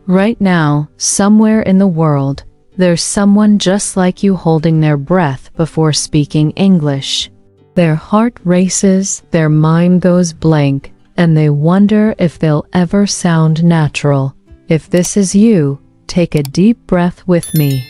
Right now, somewhere in the world, there's someone just like you holding their breath before speaking English. Their heart races, their mind goes blank, and they wonder if they'll ever sound natural. If this is you, take a deep breath with me.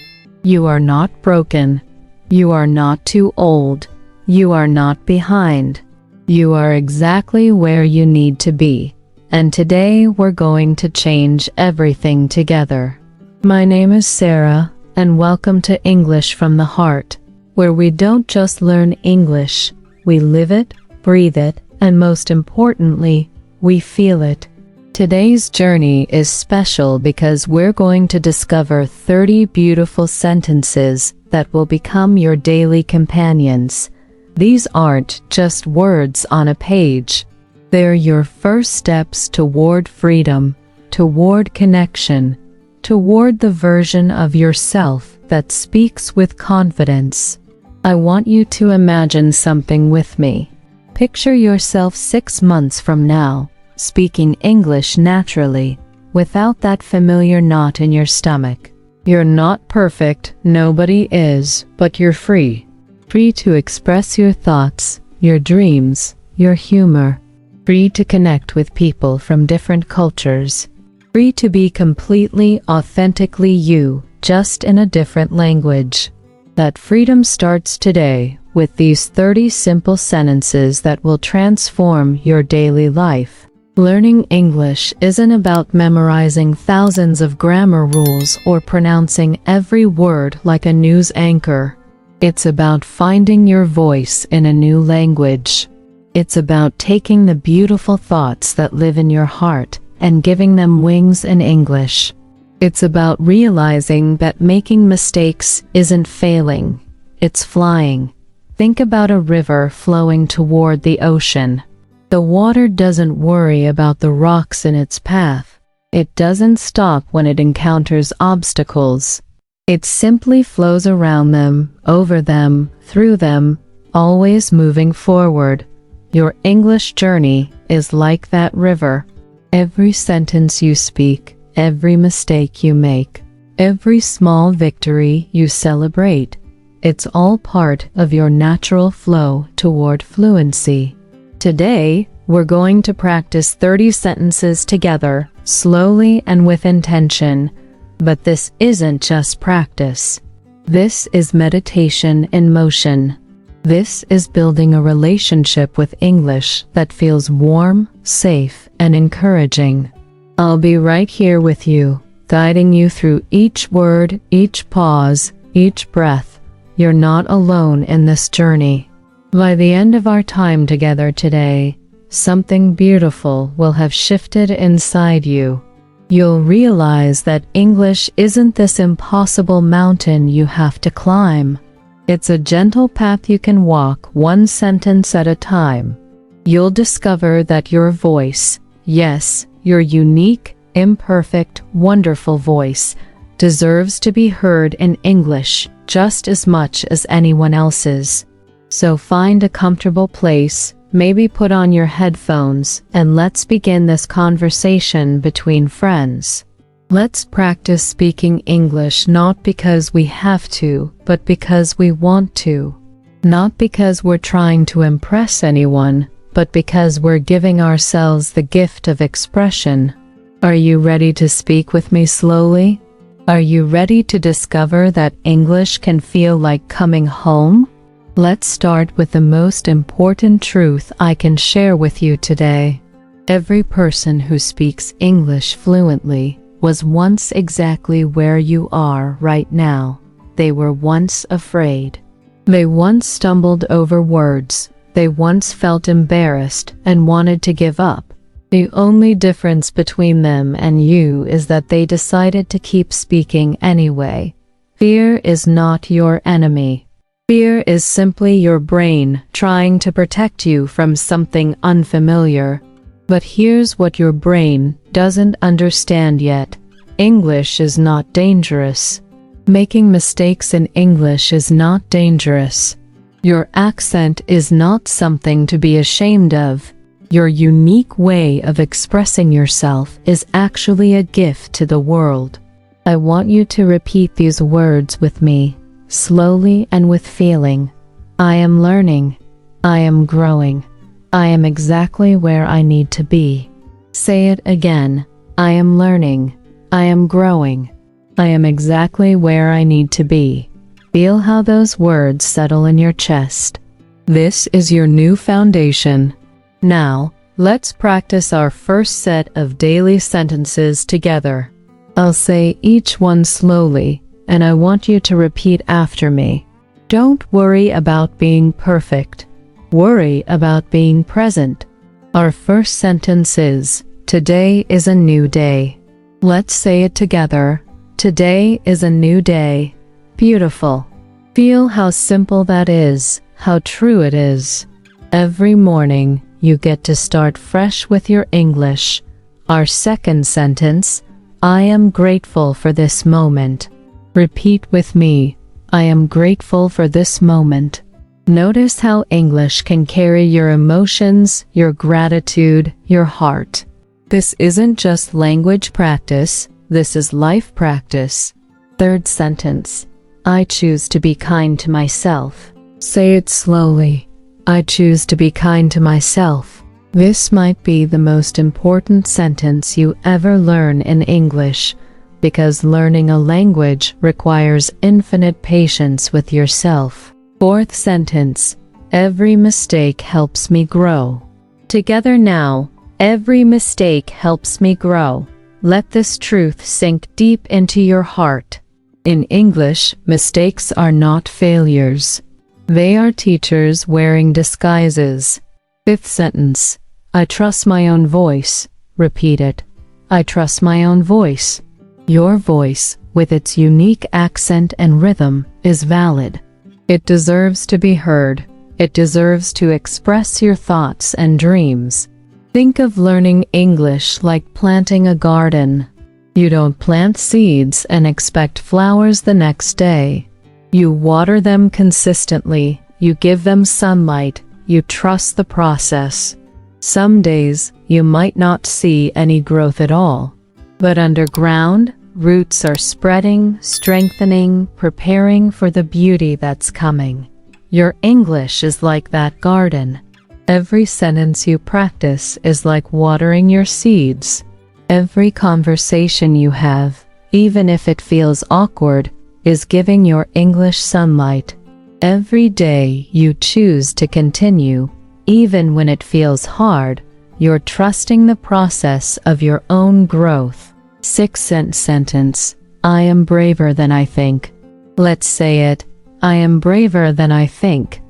You are not broken. You are not too old. You are not behind. You are exactly where you need to be. And today we're going to change everything together. My name is Sarah, and welcome to English from the Heart, where we don't just learn English, we live it, breathe it, and most importantly, we feel it. Today's journey is special because we're going to discover 30 beautiful sentences that will become your daily companions. These aren't just words on a page. They're your first steps toward freedom, toward connection, toward the version of yourself that speaks with confidence. I want you to imagine something with me. Picture yourself 6 months from now, speaking English naturally, without that familiar knot in your stomach. You're not perfect, nobody is, but you're free. Free to express your thoughts, your dreams, your humor. Free to connect with people from different cultures. Free to be completely, authentically you, just in a different language. That freedom starts today with these 30 simple sentences that will transform your daily life. Learning English isn't about memorizing thousands of grammar rules or pronouncing every word like a news anchor. It's about finding your voice in a new language. It's about taking the beautiful thoughts that live in your heart and giving them wings in English. It's about realizing that making mistakes isn't failing, it's flying. Think about a river flowing toward the ocean. The water doesn't worry about the rocks in its path. It doesn't stop when it encounters obstacles. It simply flows around them, over them, through them, always moving forward. Your English journey is like that river. Every sentence you speak, every mistake you make, every small victory you celebrate, it's all part of your natural flow toward fluency. Today, we're going to practice 30 sentences together, slowly and with intention. But this isn't just practice. This is meditation in motion. This is building a relationship with English that feels warm, safe, and encouraging. I'll be right here with you, guiding you through each word, each pause, each breath. You're not alone in this journey. By the end of our time together today, something beautiful will have shifted inside you. You'll realize that English isn't this impossible mountain you have to climb. It's a gentle path you can walk one sentence at a time. You'll discover that your voice, yes, your unique, imperfect, wonderful voice, deserves to be heard in English just as much as anyone else's. So find a comfortable place, maybe put on your headphones, and let's begin this conversation between friends. Let's practice speaking English not because we have to, but because we want to. Not because we're trying to impress anyone, but because we're giving ourselves the gift of expression. Are you ready to speak with me slowly? Are you ready to discover that English can feel like coming home? Let's start with the most important truth I can share with you today. Every person who speaks English fluently was once exactly where you are right now. They were once afraid. They once stumbled over words. They once felt embarrassed and wanted to give up. The only difference between them and you is that they decided to keep speaking anyway. Fear is not your enemy. Fear is simply your brain trying to protect you from something unfamiliar. But here's what your brain doesn't understand yet. English is not dangerous. Making mistakes in English is not dangerous. Your accent is not something to be ashamed of. Your unique way of expressing yourself is actually a gift to the world. I want you to repeat these words with me, slowly and with feeling. I am learning. I am growing. I am exactly where I need to be. Say it again. I am learning. I am growing. I am exactly where I need to be. Feel how those words settle in your chest. This is your new foundation. Now, let's practice our first set of daily sentences together. I'll say each one slowly, and I want you to repeat after me. Don't worry about being perfect. Worry about being present. Our first sentence is, today is a new day. Let's say it together. Today is a new day. Beautiful. Feel how simple that is, how true it is. Every morning, you get to start fresh with your English. Our second sentence, I am grateful for this moment. Repeat with me. I am grateful for this moment. Notice how English can carry your emotions, your gratitude, your heart. This isn't just language practice, this is life practice. Third sentence, I choose to be kind to myself. Say it slowly. I choose to be kind to myself. This might be the most important sentence you ever learn in English, because learning a language requires infinite patience with yourself. Fourth sentence, every mistake helps me grow. Together now, every mistake helps me grow. Let this truth sink deep into your heart. In English, mistakes are not failures. They are teachers wearing disguises. Fifth sentence, I trust my own voice. Repeat it. I trust my own voice. Your voice, with its unique accent and rhythm, is valid. It deserves to be heard. It deserves to express your thoughts and dreams. Think of learning English like planting a garden. You don't plant seeds and expect flowers the next day. You water them consistently. You give them sunlight. You trust the process. Some days, you might not see any growth at all. But underground, roots are spreading, strengthening, preparing for the beauty that's coming. Your English is like that garden. Every sentence you practice is like watering your seeds. Every conversation you have, even if it feels awkward, is giving your English sunlight. Every day you choose to continue, even when it feels hard, you're trusting the process of your own growth. Sixth sentence, I am braver than I think. Let's say it, I am braver than I think.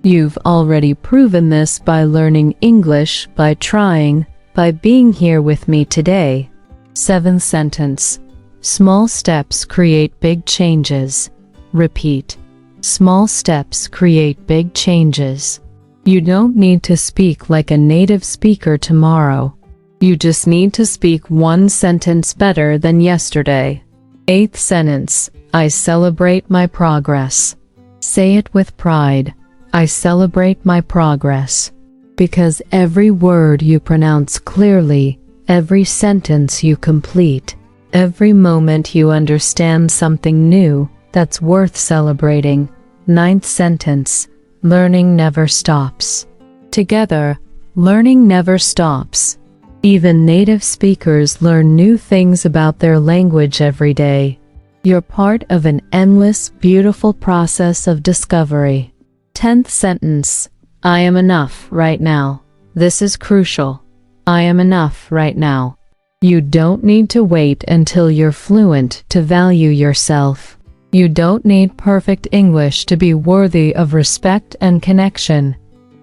You've already proven this by learning English, by trying, by being here with me today. Seventh sentence, small steps create big changes. Repeat, small steps create big changes. You don't need to speak like a native speaker tomorrow. You just need to speak one sentence better than yesterday. Eighth sentence, I celebrate my progress. Say it with pride. I celebrate my progress. Because every word you pronounce clearly, every sentence you complete, every moment you understand something new, that's worth celebrating. Ninth sentence, learning never stops. Together, learning never stops. Even native speakers learn new things about their language every day. You're part of an endless, beautiful process of discovery. 10th sentence, I am enough right now. This is crucial. I am enough right now. You don't need to wait until you're fluent to value yourself. You don't need perfect English to be worthy of respect and connection.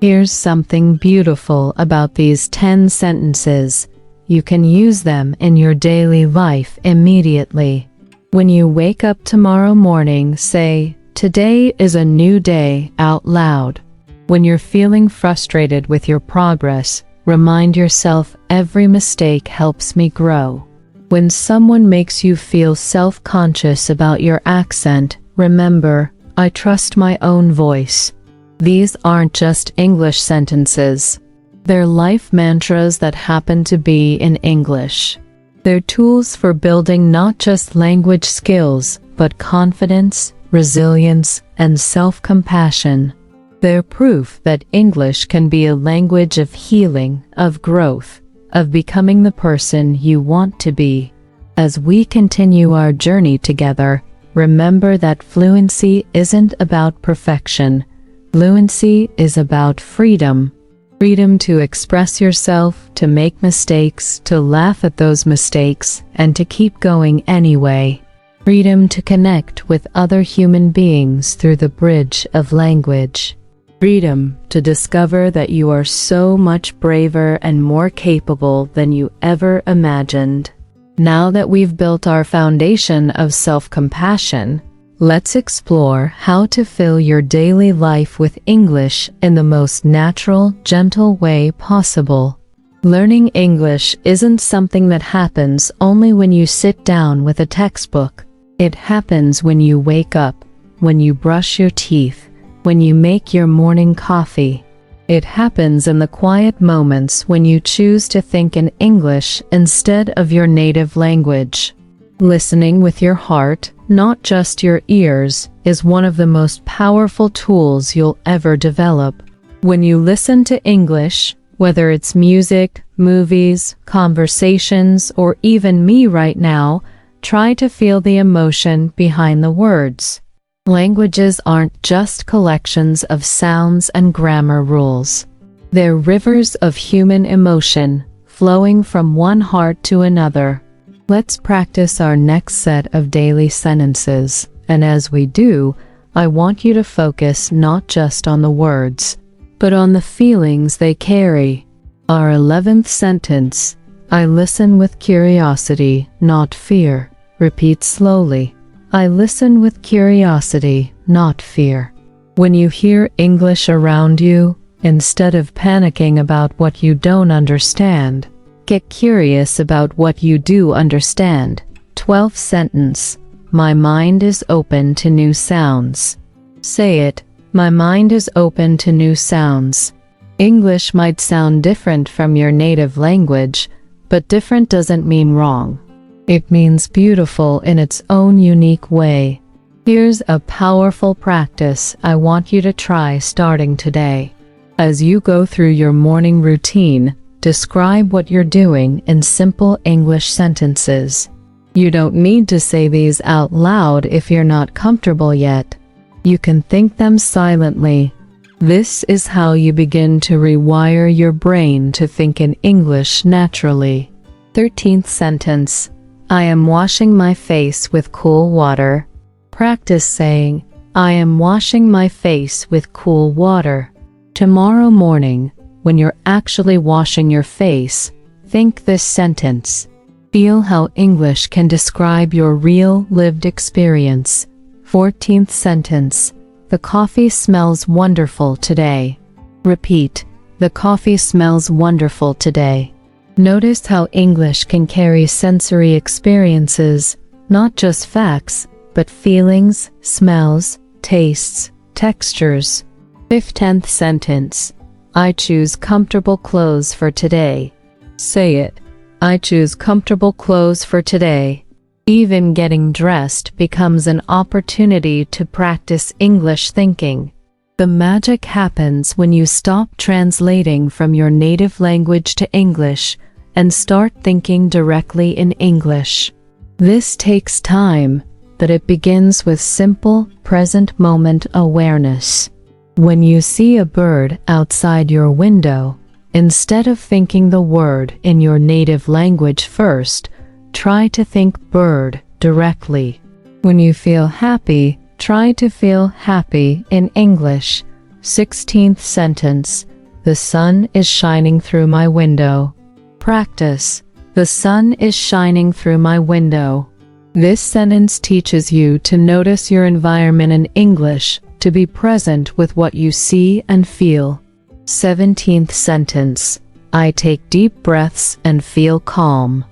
Here's something beautiful about these 10 sentences. You can use them in your daily life immediately. When you wake up tomorrow morning, say, today is a new day out loud. When you're feeling frustrated with your progress, remind yourself every mistake helps me grow. When someone makes you feel self-conscious about your accent, remember, I trust my own voice. These aren't just English sentences. They're life mantras that happen to be in English. They're tools for building not just language skills, but confidence, resilience, and self-compassion. They're proof that English can be a language of healing, of growth, of becoming the person you want to be. As we continue our journey together, remember that fluency isn't about perfection. Fluency is about freedom. Freedom to express yourself, to make mistakes, to laugh at those mistakes, and to keep going anyway. Freedom to connect with other human beings through the bridge of language. Freedom to discover that you are so much braver and more capable than you ever imagined. Now that we've built our foundation of self-compassion, let's explore how to fill your daily life with English in the most natural, gentle way possible. Learning English isn't something that happens only when you sit down with a textbook. It happens when you wake up, when you brush your teeth, when you make your morning coffee. It happens in the quiet moments when you choose to think in English instead of your native language. Listening with your heart, not just your ears, is one of the most powerful tools you'll ever develop. When you listen to English, whether it's music, movies, conversations, or even me right now, try to feel the emotion behind the words. Languages aren't just collections of sounds and grammar rules. They're rivers of human emotion, flowing from one heart to another. Let's practice our next set of daily sentences, and as we do, I want you to focus not just on the words, but on the feelings they carry. Our 11th sentence: I listen with curiosity, not fear. Repeat slowly. I listen with curiosity, not fear. When you hear English around you, instead of panicking about what you don't understand, get curious about what you do understand. 12th sentence. My mind is open to new sounds. Say it. My mind is open to new sounds. English might sound different from your native language, but different doesn't mean wrong. It means beautiful in its own unique way. Here's a powerful practice I want you to try starting today. As you go through your morning routine, describe what you're doing in simple English sentences. You don't need to say these out loud if you're not comfortable yet. You can think them silently. This is how you begin to rewire your brain to think in English naturally. 13th sentence. I am washing my face with cool water. Practice saying, I am washing my face with cool water. Tomorrow morning, when you're actually washing your face, think this sentence. Feel how English can describe your real lived experience. 14th sentence. The coffee smells wonderful today. Repeat. The coffee smells wonderful today. Notice how English can carry sensory experiences, not just facts, but feelings, smells, tastes, textures. 15th sentence. I choose comfortable clothes for today. Say it. I choose comfortable clothes for today. Even getting dressed becomes an opportunity to practice English thinking. The magic happens when you stop translating from your native language to English and start thinking directly in English. This takes time, but it begins with simple, present moment awareness. When you see a bird outside your window, instead of thinking the word in your native language first, try to think bird directly. When you feel happy, try to feel happy in English. 16th sentence. The sun is shining through my window. Practice. The sun is shining through my window. This sentence teaches you to notice your environment in English, to be present with what you see and feel. 17th sentence. I take deep breaths and feel calm.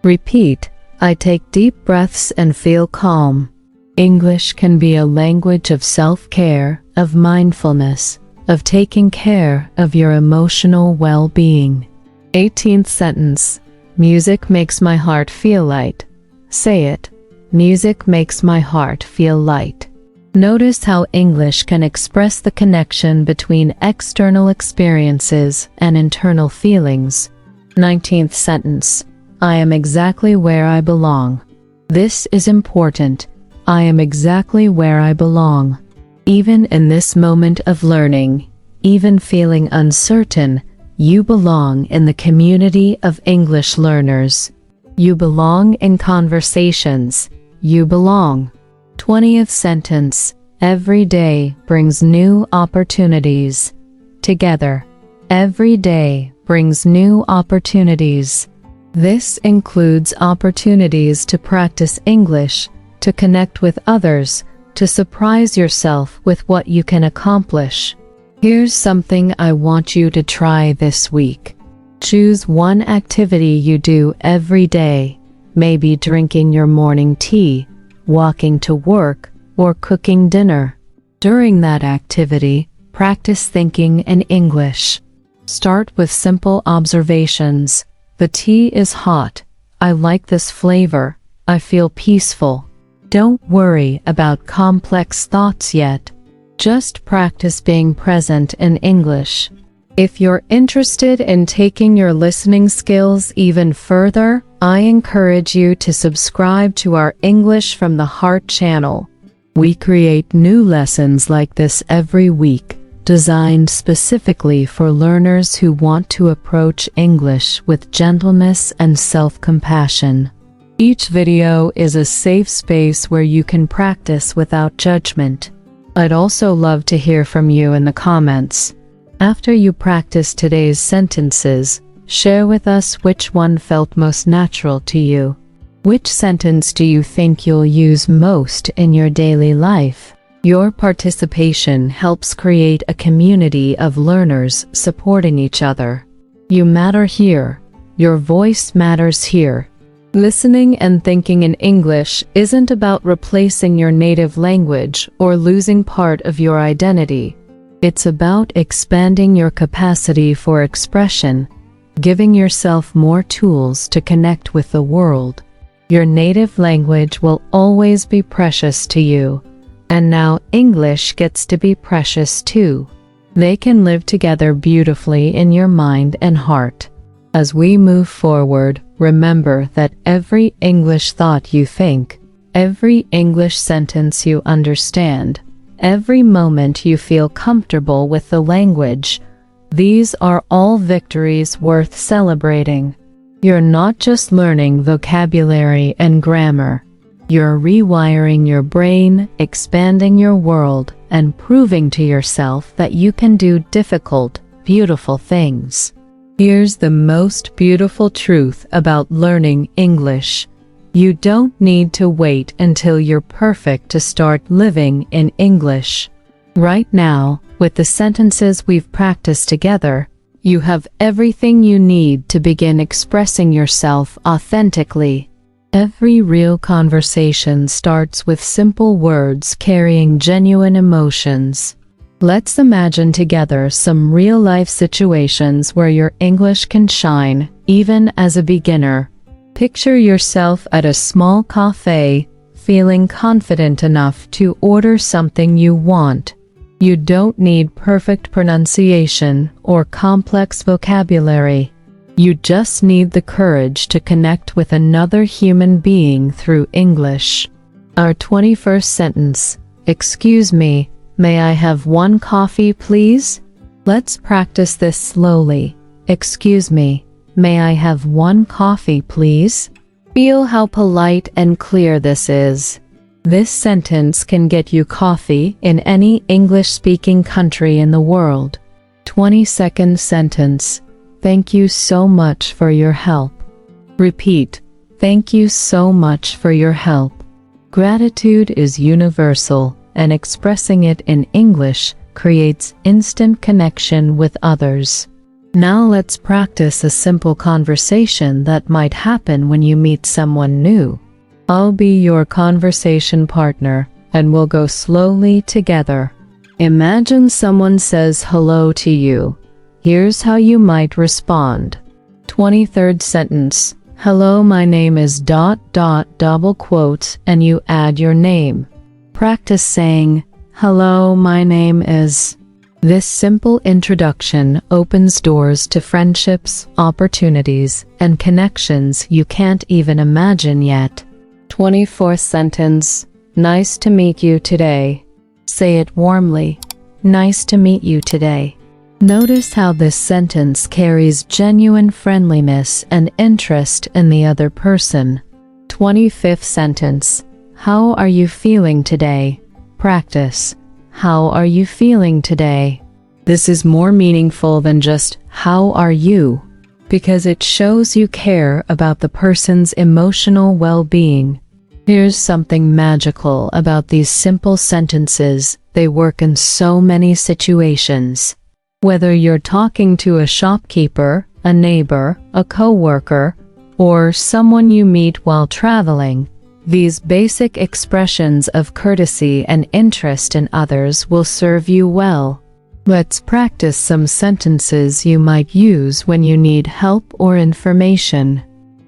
Repeat. I take deep breaths and feel calm. English can be a language of self-care, of mindfulness, of taking care of your emotional well-being. 18th sentence. Music makes my heart feel light. Say it. Music makes my heart feel light. Notice how English can express the connection between external experiences and internal feelings. 19th sentence. I am exactly where I belong. This is important. I am exactly where I belong. Even in this moment of learning, even feeling uncertain, you belong in the community of English learners. You belong in conversations. You belong. 20th sentence. Every day brings new opportunities. Together. Every day brings new opportunities. This includes opportunities to practice English, to connect with others, to surprise yourself with what you can accomplish. Here's something I want you to try this week. Choose one activity you do every day, maybe drinking your morning tea, walking to work, or cooking dinner. During that activity, practice thinking in English. Start with simple observations. The tea is hot. I like this flavor. I feel peaceful. Don't worry about complex thoughts yet. Just practice being present in English. If you're interested in taking your listening skills even further, I encourage you to subscribe to our English from the Heart channel. We create new lessons like this every week, designed specifically for learners who want to approach English with gentleness and self-compassion. Each video is a safe space where you can practice without judgment. I'd also love to hear from you in the comments. After you practice today's sentences, share with us which one felt most natural to you. Which sentence do you think you'll use most in your daily life? Your participation helps create a community of learners supporting each other. You matter here. Your voice matters here. Listening and thinking in English isn't about replacing your native language or losing part of your identity. It's about expanding your capacity for expression, giving yourself more tools to connect with the world. Your native language will always be precious to you, and now English gets to be precious too. They can live together beautifully in your mind and heart. As we move forward, remember that every English thought you think, every English sentence you understand, every moment you feel comfortable with the language, these are all victories worth celebrating. You're not just learning vocabulary and grammar. You're rewiring your brain, expanding your world, and proving to yourself that you can do difficult, beautiful things. Here's the most beautiful truth about learning English. You don't need to wait until you're perfect to start living in English. Right now, with the sentences we've practiced together, you have everything you need to begin expressing yourself authentically. Every real conversation starts with simple words carrying genuine emotions. Let's imagine together some real-life situations where your English can shine, even as a beginner. Picture yourself at a small cafe, feeling confident enough to order something you want. You don't need perfect pronunciation or complex vocabulary. You just need the courage to connect with another human being through English. Our 21st sentence, excuse me, may I have one coffee, please? Let's practice this slowly. Excuse me, may I have one coffee, please? Feel how polite and clear this is. This sentence can get you coffee in any English-speaking country in the world. 22nd sentence, thank you so much for your help. Repeat, thank you so much for your help. Gratitude is universal, and expressing it in English creates instant connection with others. Now let's practice a simple conversation that might happen when you meet someone new. I'll be your conversation partner, and we'll go slowly together. Imagine someone says hello to you. Here's how you might respond. 23rd sentence. Hello, my name is ... double quotes, and you add your name. Practice saying, hello, my name is. This simple introduction opens doors to friendships, opportunities, and connections you can't even imagine yet. 24th sentence. Nice to meet you today. Say it warmly. Nice to meet you today. Notice how this sentence carries genuine friendliness and interest in the other person. 25th sentence. How are you feeling today? Practice. How are you feeling today? This is more meaningful than just, how are you? Because it shows you care about the person's emotional well-being. Here's something magical about these simple sentences. They work in so many situations. Whether you're talking to a shopkeeper, a neighbor, a coworker, or someone you meet while traveling, these basic expressions of courtesy and interest in others will serve you well. Let's practice some sentences you might use when you need help or information.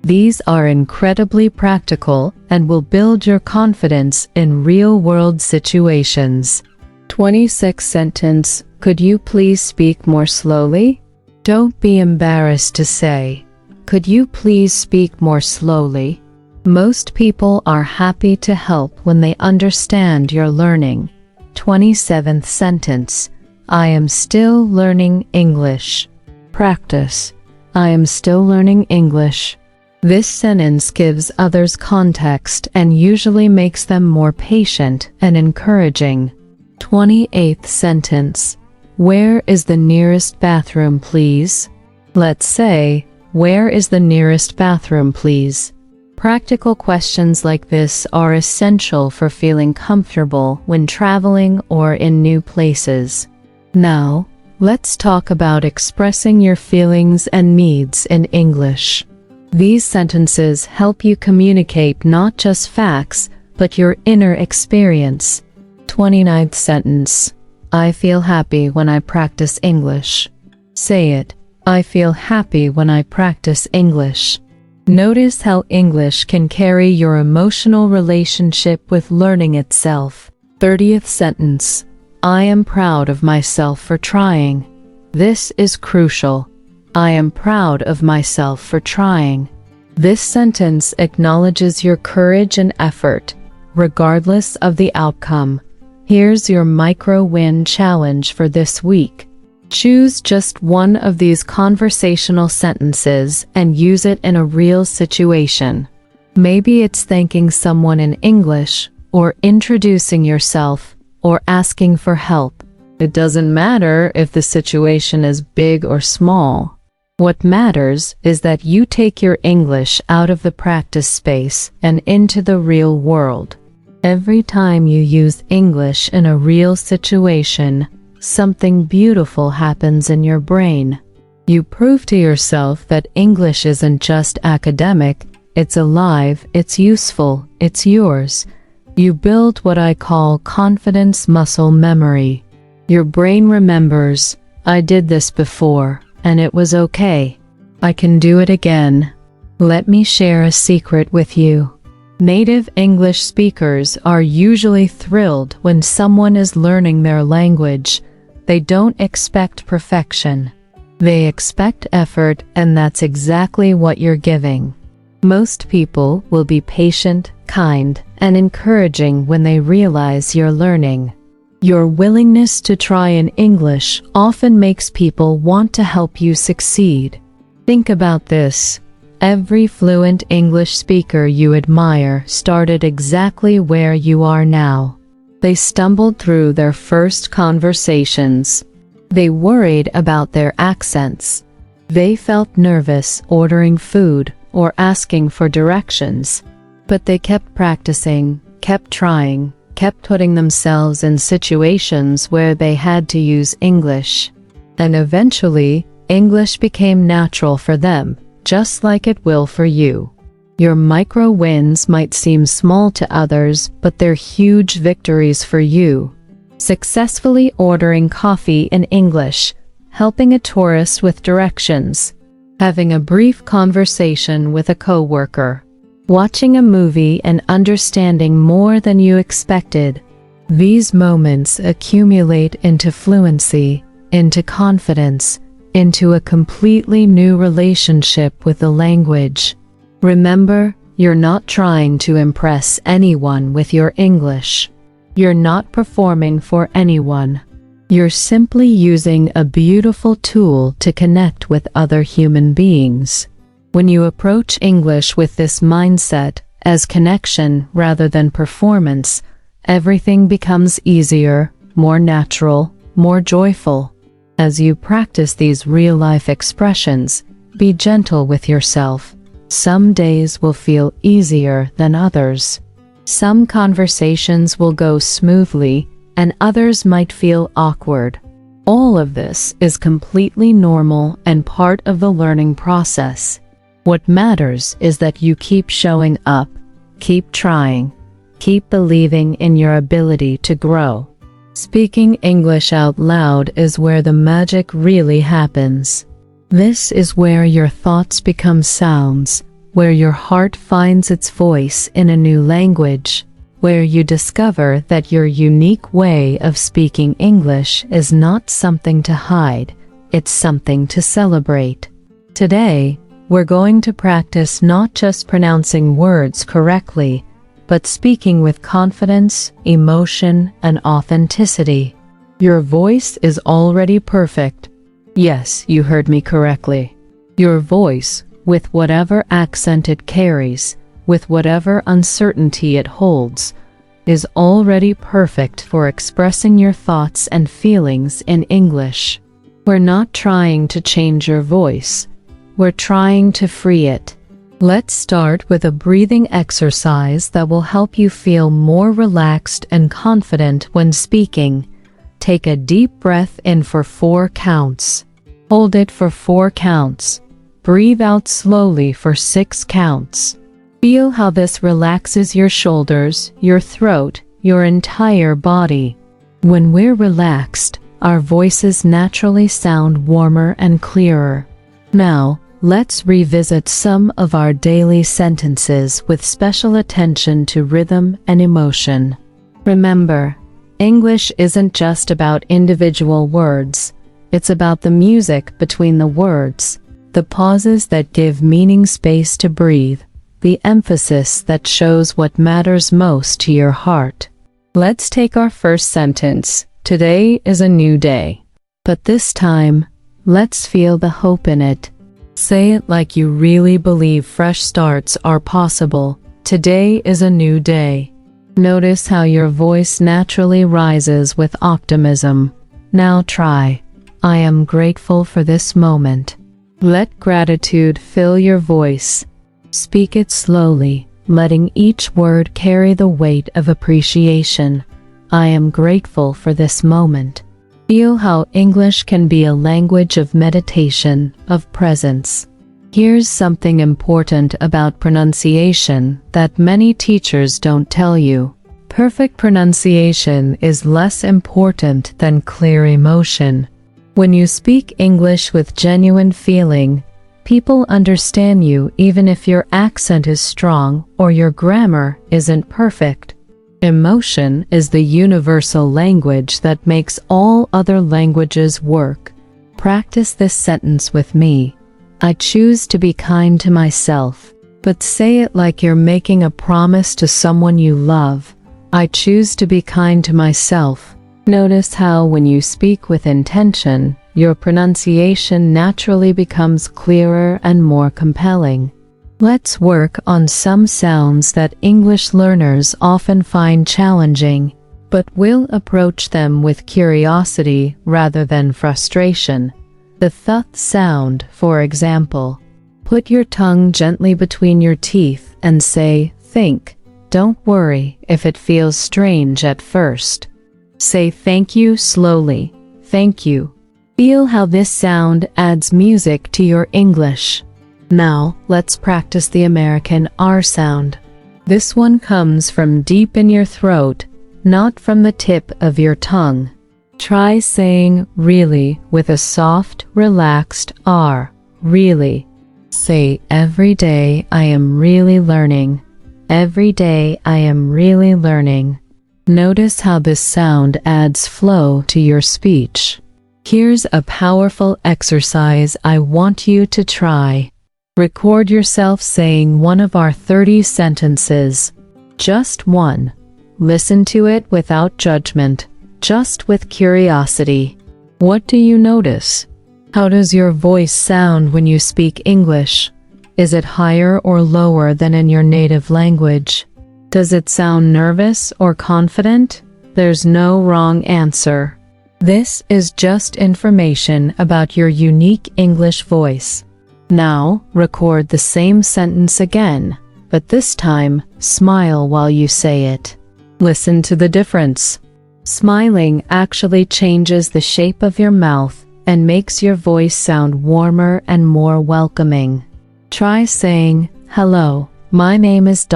These are incredibly practical and will build your confidence in real-world situations. 26th sentence. Could you please speak more slowly? Don't be embarrassed to say, could you please speak more slowly? Most people are happy to help when they understand you're learning. 27th sentence. I am still learning English. Practice. I am still learning English. This sentence gives others context and usually makes them more patient and encouraging. 28th sentence. Where is the nearest bathroom, please? Let's say, where is the nearest bathroom, please? Practical questions like this are essential for feeling comfortable when traveling or in new places. Now, let's talk about expressing your feelings and needs in English. These sentences help you communicate not just facts, but your inner experience. 29th sentence. I feel happy when I practice English. Say it. I feel happy when I practice English. Notice how English can carry your emotional relationship with learning itself. 30th sentence. I am proud of myself for trying. This is crucial. I am proud of myself for trying. This sentence acknowledges your courage and effort, regardless of the outcome. Here's your micro-win challenge for this week. Choose just one of these conversational sentences and use it in a real situation. Maybe it's thanking someone in English, or introducing yourself, or asking for help. It doesn't matter if the situation is big or small. What matters is that you take your English out of the practice space and into the real world. Every time you use English in a real situation, something beautiful happens in your brain. You prove to yourself that English isn't just academic, it's alive, it's useful, it's yours. You build what I call confidence muscle memory. Your brain remembers, I did this before, and it was okay. I can do it again. Let me share a secret with you. Native English speakers are usually thrilled when someone is learning their language. They don't expect perfection. They expect effort, and that's exactly what you're giving. Most people will be patient, kind, and encouraging when they realize you're learning. Your willingness to try in English often makes people want to help you succeed. Think about this. Every fluent English speaker you admire started exactly where you are now. They stumbled through their first conversations. They worried about their accents. They felt nervous ordering food or asking for directions. But they kept practicing, kept trying, kept putting themselves in situations where they had to use English. And eventually, English became natural for them, just like it will for you. Your micro wins might seem small to others, but they're huge victories for you. successfully ordering coffee in English, helping a tourist with directions, having a brief conversation with a coworker, watching a movie and understanding more than you expected. These moments accumulate into fluency, into confidence, into a completely new relationship with the language. Remember, you're not trying to impress anyone with your English. You're not performing for anyone. You're simply using a beautiful tool to connect with other human beings. When you approach English with this mindset, as connection rather than performance, everything becomes easier, more natural, more joyful. As you practice these real-life expressions, be gentle with yourself. Some days will feel easier than others. Some conversations will go smoothly, and others might feel awkward. All of this is completely normal and part of the learning process. What matters is that you keep showing up, keep trying, keep believing in your ability to grow. Speaking English out loud is where the magic really happens. This is where your thoughts become sounds, where your heart finds its voice in a new language, where you discover that your unique way of speaking English is not something to hide, it's something to celebrate. Today, we're going to practice not just pronouncing words correctly, but speaking with confidence, emotion, and authenticity. Your voice is already perfect. Yes, you heard me correctly. Your voice, with whatever accent it carries, with whatever uncertainty it holds, is already perfect for expressing your thoughts and feelings in English. We're not trying to change your voice. We're trying to free it. Let's start with a breathing exercise that will help you feel more relaxed and confident when speaking. Take a deep breath in for 4 counts. Hold it for 4 counts. Breathe out slowly for 6 counts. Feel how this relaxes your shoulders, your throat, your entire body. When we're relaxed, our voices naturally sound warmer and clearer. Now, let's revisit some of our daily sentences with special attention to rhythm and emotion. Remember, English isn't just about individual words. It's about the music between the words, the pauses that give meaning space to breathe, the emphasis that shows what matters most to your heart. Let's take our first sentence. Today is a new day. But this time, let's feel the hope in it. Say it like you really believe fresh starts are possible. Today is a new day. Notice how your voice naturally rises with optimism. Now try. I am grateful for this moment. Let gratitude fill your voice. Speak it slowly, letting each word carry the weight of appreciation. I am grateful for this moment. Feel how English can be a language of meditation, of presence. Here's something important about pronunciation that many teachers don't tell you. Perfect pronunciation is less important than clear emotion. When you speak English with genuine feeling, people understand you even if your accent is strong or your grammar isn't perfect. Emotion is the universal language that makes all other languages work. Practice this sentence with me. I choose to be kind to myself, but say it like you're making a promise to someone you love. I choose to be kind to myself. Notice how when you speak with intention, your pronunciation naturally becomes clearer and more compelling. Let's work on some sounds that English learners often find challenging, but will approach them with curiosity rather than frustration. The th sound, for example. Put your tongue gently between your teeth and say, think. Don't worry if it feels strange at first. Say thank you slowly. Thank you. Feel how this sound adds music to your English. Now, let's practice the American R sound. This one comes from deep in your throat, not from the tip of your tongue. Try saying really with a soft, relaxed R. Really. Say every day I am really learning. Every day I am really learning. Notice how this sound adds flow to your speech. Here's a powerful exercise I want you to try. Record yourself saying one of our 30 sentences. Just one. Listen to it without judgment, just with curiosity. What do you notice? How does your voice sound when you speak English? Is it higher or lower than in your native language? Does it sound nervous or confident? There's no wrong answer. This is just information about your unique English voice. Now, record the same sentence again, but this time, smile while you say it. Listen to the difference. Smiling actually changes the shape of your mouth and makes your voice sound warmer and more welcoming. Try saying, "Hello, my name is ...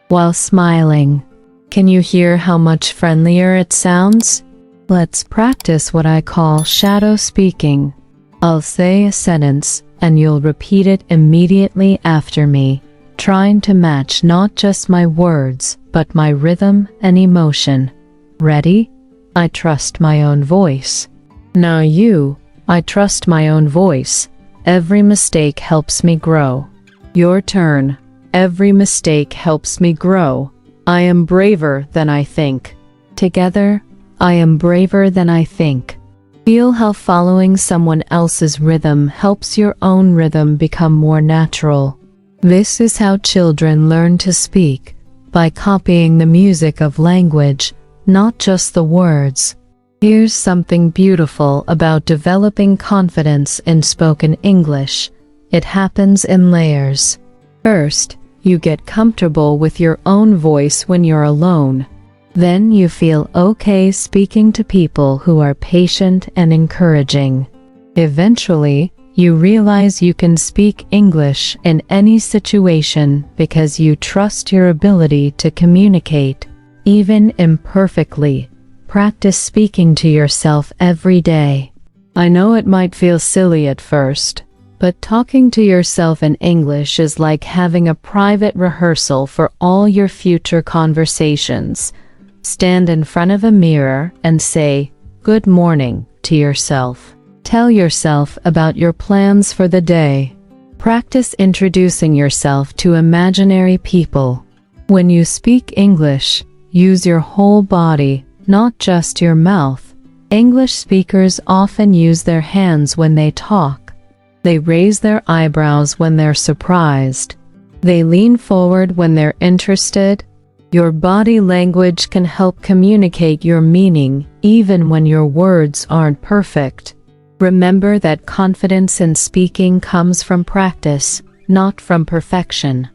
while smiling. Can you hear how much friendlier it sounds? Let's practice what I call shadow speaking. I'll say a sentence and you'll repeat it immediately after me, trying to match not just my words, but my rhythm and emotion. Ready? I trust my own voice. Now you, I trust my own voice. Every mistake helps me grow. Your turn. Every mistake helps me grow. I am braver than I think. Together, I am braver than I think. Feel how following someone else's rhythm helps your own rhythm become more natural. This is how children learn to speak, by copying the music of language, not just the words. Here's something beautiful about developing confidence in spoken English. It happens in layers. First, you get comfortable with your own voice when you're alone. Then you feel okay speaking to people who are patient and encouraging. Eventually, you realize you can speak English in any situation because you trust your ability to communicate, even imperfectly. Practice speaking to yourself every day. I know it might feel silly at first, but talking to yourself in English is like having a private rehearsal for all your future conversations. Stand in front of a mirror and say, "Good morning," to yourself. Tell yourself about your plans for the day. Practice introducing yourself to imaginary people. When you speak English, use your whole body, not just your mouth. English speakers often use their hands when they talk. They raise their eyebrows when they're surprised. They lean forward when they're interested. Your body language can help communicate your meaning even when your words aren't perfect. Remember that confidence in speaking comes from practice, not from perfection.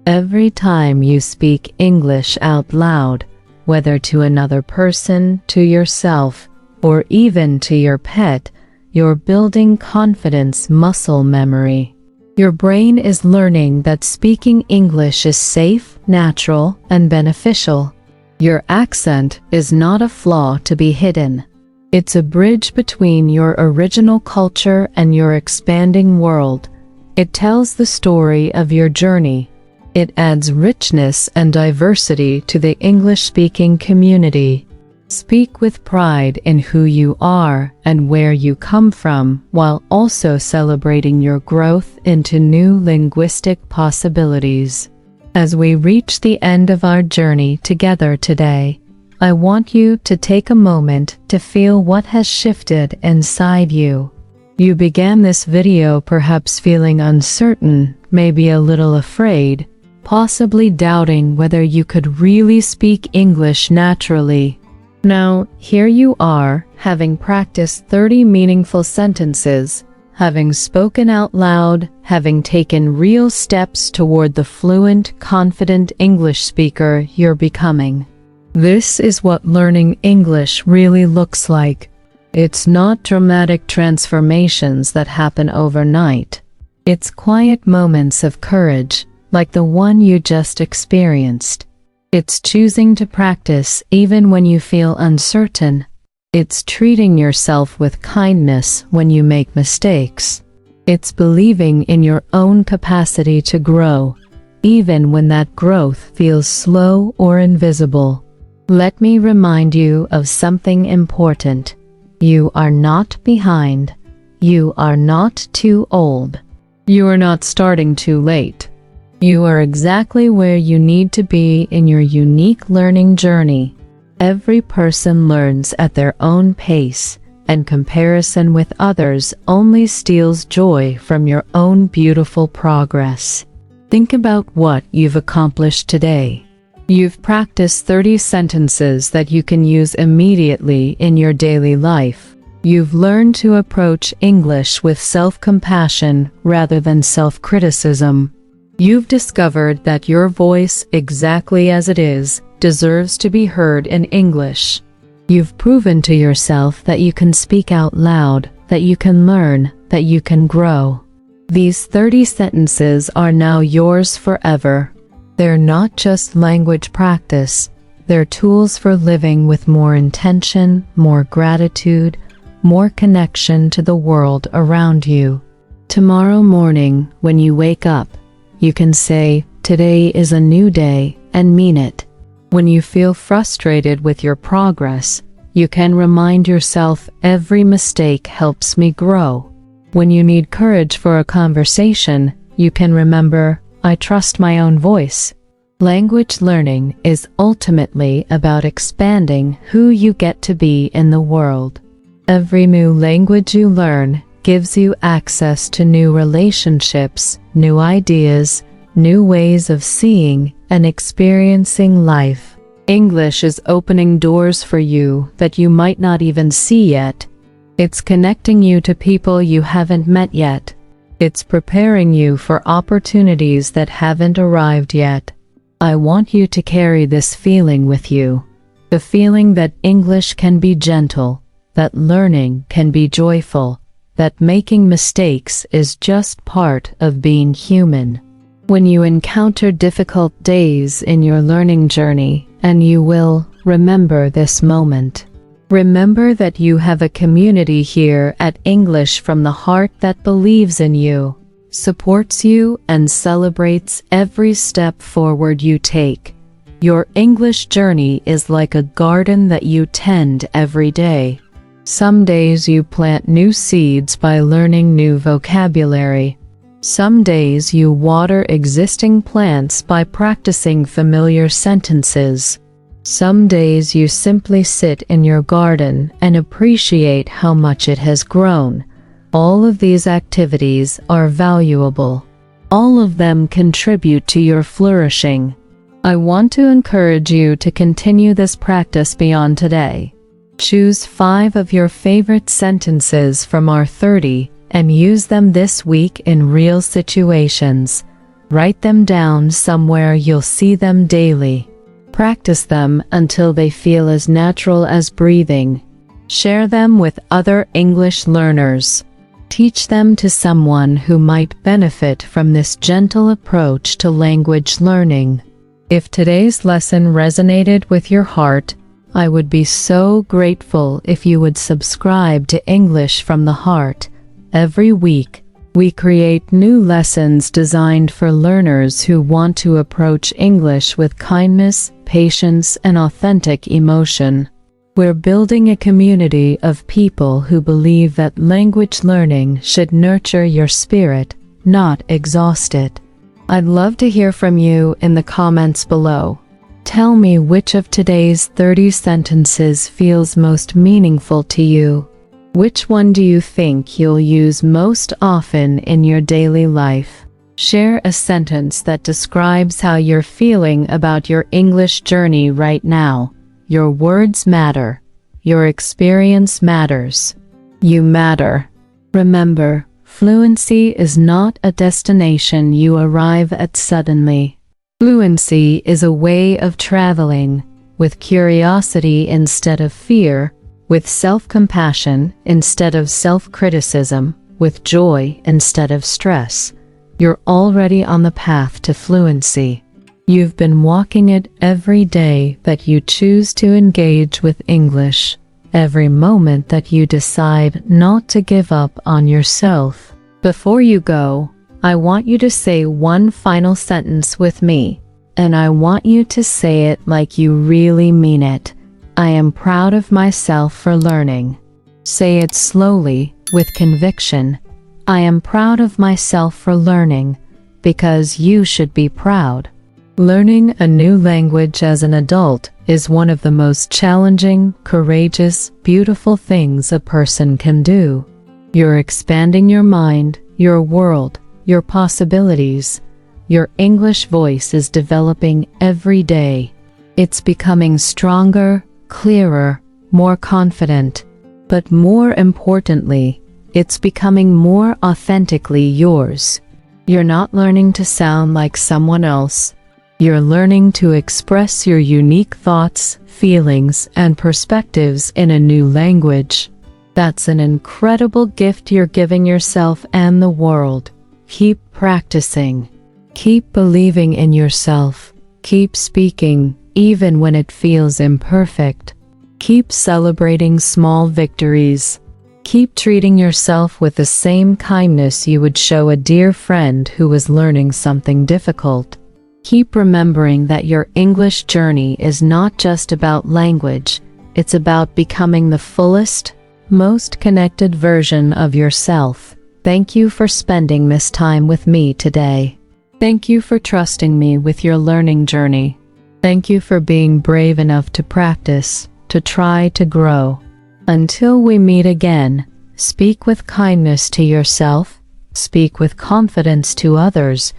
Every time you speak English out loud, whether to another person, to yourself, or even to your pet, you're building confidence muscle memory. Your brain is learning that speaking English is safe, natural, and beneficial. Your accent is not a flaw to be hidden. It's a bridge between your original culture and your expanding world. It tells the story of your journey. It adds richness and diversity to the English-speaking community. Speak with pride in who you are and where you come from, while also celebrating your growth into new linguistic possibilities. As we reach the end of our journey together today, I want you to take a moment to feel what has shifted inside you. You began this video perhaps feeling uncertain, maybe a little afraid, possibly doubting whether you could really speak English naturally. Now, here you are, having practiced 30 meaningful sentences, having spoken out loud, having taken real steps toward the fluent, confident English speaker you're becoming. This is what learning English really looks like. It's not dramatic transformations that happen overnight. It's quiet moments of courage, like the one you just experienced. It's choosing to practice even when you feel uncertain. It's treating yourself with kindness when you make mistakes. It's believing in your own capacity to grow, even when that growth feels slow or invisible. Let me remind you of something important. You are not behind. You are not too old. You are not starting too late. You are exactly where you need to be in your unique learning journey. Every person learns at their own pace, and comparison with others only steals joy from your own beautiful progress. Think about what you've accomplished today. You've practiced 30 sentences that you can use immediately in your daily life. You've learned to approach English with self-compassion rather than self-criticism. You've discovered that your voice, exactly as it is, deserves to be heard in English. You've proven to yourself that you can speak out loud, that you can learn, that you can grow. These 30 sentences are now yours forever. They're not just language practice. They're tools for living with more intention, more gratitude, more connection to the world around you. Tomorrow morning, when you wake up, you can say, "Today is a new day," and mean it. When you feel frustrated with your progress, you can remind yourself, "Every mistake helps me grow." When you need courage for a conversation, you can remember, "I trust my own voice." Language learning is ultimately about expanding who you get to be in the world. Every new language you learn gives you access to new relationships, new ideas, new ways of seeing and experiencing life. English is opening doors for you that you might not even see yet. It's connecting you to people you haven't met yet. It's preparing you for opportunities that haven't arrived yet. I want you to carry this feeling with you. The feeling that English can be gentle, that learning can be joyful, that making mistakes is just part of being human. When you encounter difficult days in your learning journey, and you will, remember this moment. Remember that you have a community here at English from the Heart that believes in you, supports you, and celebrates every step forward you take. Your English journey is like a garden that you tend every day. Some days you plant new seeds by learning new vocabulary. Some days you water existing plants by practicing familiar sentences. Some days you simply sit in your garden and appreciate how much it has grown. All of these activities are valuable. All of them contribute to your flourishing. I want to encourage you to continue this practice beyond today. Choose 5 of your favorite sentences from our 30 and use them this week in real situations. Write them down somewhere you'll see them daily. Practice them until they feel as natural as breathing. Share them with other English learners. Teach them to someone who might benefit from this gentle approach to language learning. If today's lesson resonated with your heart, I would be so grateful if you would subscribe to English from the Heart. Every week, we create new lessons designed for learners who want to approach English with kindness, patience, and authentic emotion. We're building a community of people who believe that language learning should nurture your spirit, not exhaust it. I'd love to hear from you in the comments below. Tell me which of today's 30 sentences feels most meaningful to you. Which one do you think you'll use most often in your daily life? Share a sentence that describes how you're feeling about your English journey right now. Your words matter. Your experience matters. You matter. Remember, fluency is not a destination you arrive at suddenly. Fluency is a way of traveling, with curiosity instead of fear, with self-compassion instead of self-criticism, with joy instead of stress. You're already on the path to fluency. You've been walking it every day that you choose to engage with English, every moment that you decide not to give up on yourself. Before you go, I want you to say one final sentence with me, and I want you to say it like you really mean it. I am proud of myself for learning. Say it slowly, with conviction. I am proud of myself for learning, because you should be proud. Learning a new language as an adult is one of the most challenging, courageous, beautiful things a person can do. You're expanding your mind, your world, your possibilities. Your English voice is developing every day. It's becoming stronger, clearer, more confident. But more importantly, it's becoming more authentically yours. You're not learning to sound like someone else. You're learning to express your unique thoughts, feelings, and perspectives in a new language. That's an incredible gift you're giving yourself and the world. Keep practicing. Keep believing in yourself. Keep speaking, even when it feels imperfect. Keep celebrating small victories. Keep treating yourself with the same kindness you would show a dear friend who was learning something difficult. Keep remembering that your English journey is not just about language, it's about becoming the fullest, most connected version of yourself. Thank you for spending this time with me today. Thank you for trusting me with your learning journey. Thank you for being brave enough to practice, to try to grow. Until we meet again, speak with kindness to yourself, speak with confidence to others,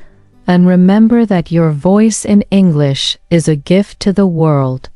and remember that your voice in English is a gift to the world.